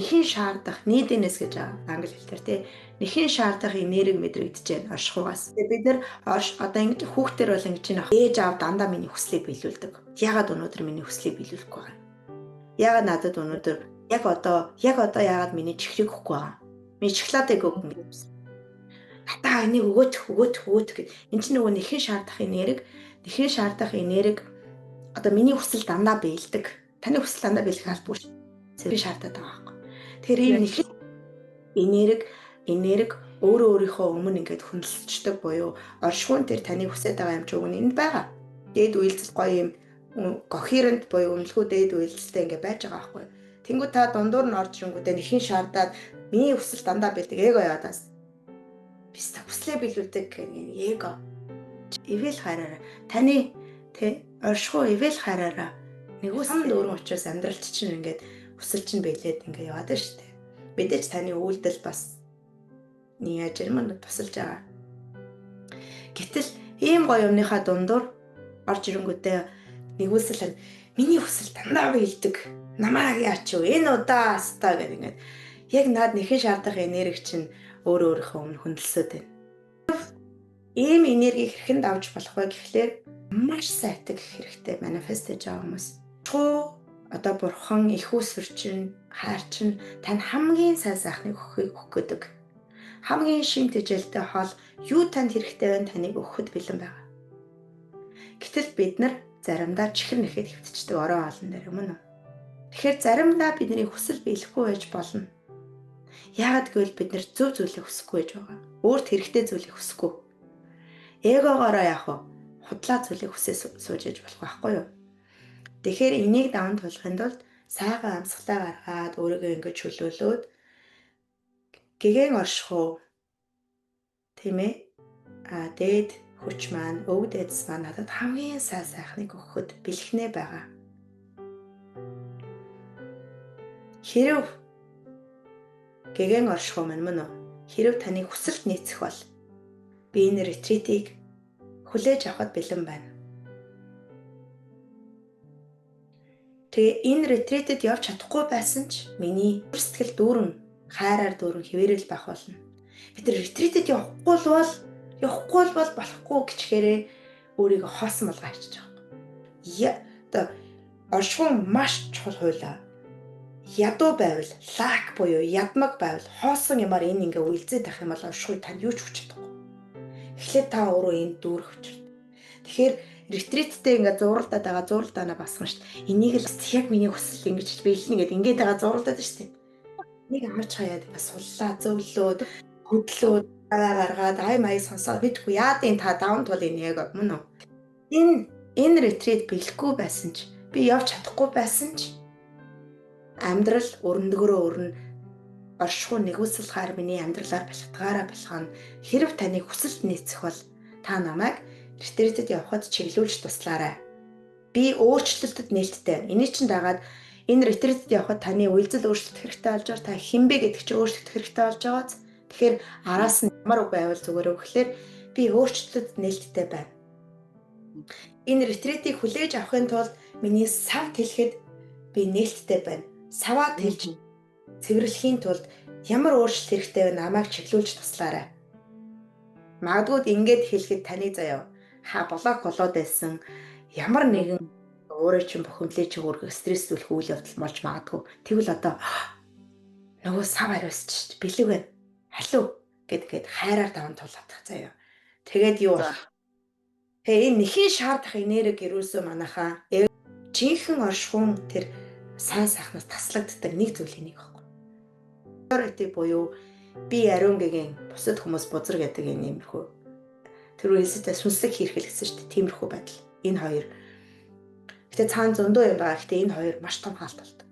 Нэхийн шаардах neediness гэж англи хэлээр тий. Нэхийн шаардах энерги мэдрэгдэж байна оршихугаас. Тэгээ бид нэр одоо ингэж хүүхдэр бол ингэж байна. Ээж аав дандаа миний хүслийг биелүүлдэг. Ягаад өнөөдөр миний хүслийг биелүүлэхгүй байгаа? Ягаад надад өнөөдөр яг одоо ягаад миний чихрийг өгөхгүй байгаа? Миний шоколадыг өг гэж. Надаа энийг өгөөч гэд. Энд чинь нөгөө нэхийн шаардах энерги одоо миний хүсэл дандаа биелдэг. Таны хүсэл дандаа биелэх албагүй шүү. Зэрэг шаардаад байгаа байхгүй. Тэгэхээр энэ нэхийн энерги өөрийнхөө өмнө ингээд хөндлөлцдөг буюу оршихуун дээр таны хүсэж байгаа юм ч өгнө энд байгаа. Дээд үйлдэл гоё юм кохерент буюу үнэлэхүй дээд үйлдэлтэй ингээд байж байгаа байхгүй. Тэнгүү та дундуур нь орж ирэнгүүтээ нэхийн шаардаад миний хүсэл дандаа биелдэг эго яваадаас. Бис та хүслээ биелүүлдэг гэх эго. Ивэл хараараа таны оршихуун ивэл хараараа нэгүсэнд өөрөө учраас амьдралч чинь ингээд хүсэл чинь биелээд ингээд яваад байна шүү дээ. Мэдээж таны үйлдэл бас яаж юм тусалж байгаа. Гэтэл ийм гоё юмныхаа дундуур орж ирэнгүүтээ нэгүсэл миний хүсэл дандаа биелдэг. Намайг яач вэ? Энэ удаа хастаа гэх ингээд яг наад нэхэн шаардах энерги чинь өөрийнхөө өмнө хөндлөсөд байна. Ийм энергийг хэрхэн давж болох вэ гэхлээр маш сайтаг хэрэгтэй манифест хийж байгаа хүмүүс. Одоо бурхан их усвэр чинь хайр чинь тань хамгийн сайн сайхныг өгөх гэдэг. Хамгийн шин тэжээлтэй хоол юу танд хэрэгтэй вэ таныг өгөхөд бэлэн байгаа. Гэтэл бид нар заримдаа чихэр нэхэд хөвтчдэг орон олон дээр юм уу? Тэгэхээр заримдаа бидний хүсэл биелэхгүй байж болно. Яагаад гэвэл бид нар зөв зүйлийг хүсэхгүй байж байгаа. Өөрт хэрэгтэй зүйлийг хүсэхгүй. Эгоогоороо яах вэ? Худлаа зүйлийг хүсээ сууж яж болох байхгүй юу? Тэгэхээр энийг даван туулахын тулд сайхан амьсгалаа гаргаад өөрийгөө ингэж чөлөөлөөд гэгэн оршихуу тийм ээ дээд хүч маань өвд эдс маань надад хамгийн сайн сайхныг өгөхөд бэлхнээ байгаа. Хэрв гэгэн оршихуу мөн үү? Хэрв таны хүсэлт нийцэх бол би энэ ретритийг хүлээж авахд бэлэн байна. Тэгээ энэ ретритэд явж чадахгүй байсан ч миний сэтгэл дүүрэн хайраар дүүрэн хэвээрэл байх болно. Бид нар ретритэд явахгүй бол болохгүй гэчгээрээ өөрийгөө хоосон болгоо хийчих жоох. Одоо оршихуун маш чухал хуйлаа. Ядуу байвал лак буюу ядмаг байвал хоосон юмар энэ ингээ үйлзээд байх юм бол оршихуй танд юу ч хүч чадахгүй. Эхлээд та өөрөө энд дүүрэх учрал. Тэгэхээр ретриттэй ингээд зуралдаад байгаа зуралдаанаа басна шүү дээ. Энийг л яг миний хүсэл ингэж биелнэ гэдэг ингээд байгаа зуралдаад шүү дээ. Энийг авч хаяад бас суллаа зөвлөөд хөдлөөд гаргаад ай маяг сонсоод мэдгүй яадын та даван тулын яг мөн үү? Энэ ретрит биелэхгүй байсан ч би явж чадахгүй байсан ч амьдрал өрнөгөрөө өрнө оршихуй нэгүсэл хаар миний амьдралаар бэлтгэгаараа бэлхана. Хэрв таны хүсэлт нийцэх бол та намайг ретритэд явхад чиглүүлж туслаарай. Би өөрчлөлтөд нээлттэй. Эний чинь дагаад энэ ретритэд явхад таны үйлдэл өөрчлөлт хэрэгтэй болж байгаа. Та хинбэ гэдэг чинь өөрчлөлт хэрэгтэй болж байгааз. Тэгэхээр араас нь ямар үг байвал зүгээр өгөхлөөр би өөрчлөлтөд нээлттэй байна. Энэ ретритийг хүлээж авахын тулд миний савд хэлэхэд би нээлттэй байна. Саваад хэлж цэвэрлэхийн тулд ямар өөрчлөлт хэрэгтэй вэ намайг чиглүүлж туслаарай. Магадгүй ингэж хэлэхэд таны заяа блок болоод байсан ямар нэгэн өөрөө чинь бухимдлыг чигүүргэх стресслүүлэх үйл явдал болж магадгүй. Тэгвэл одоо нөгөө сав хариуцч бэлэг байна. Халуу гэдгээд хайраар даван тулаадах заяа. Тэгээд юу болох? Тэгээ энэ нэхийн шаардах энерги гэрүүлсэн манайхаа жинхэнэ оршихуун тэр сайн сайхнаас таслагддаг нэг зүйл энийг байхгүй. Priority буюу би ариун гэгийн бусад хүмүүс бузар гэдэг энэ юмрхүү. Тэр үеэсээ сүнслэг хийрхэл гэсэн шүү дээ. Тиймэрхүү байдал. Энэ хоёр. Гэтэ цаана зөндөө юм байгаа. Гэтэ энэ хоёр маш том хаалт болдог.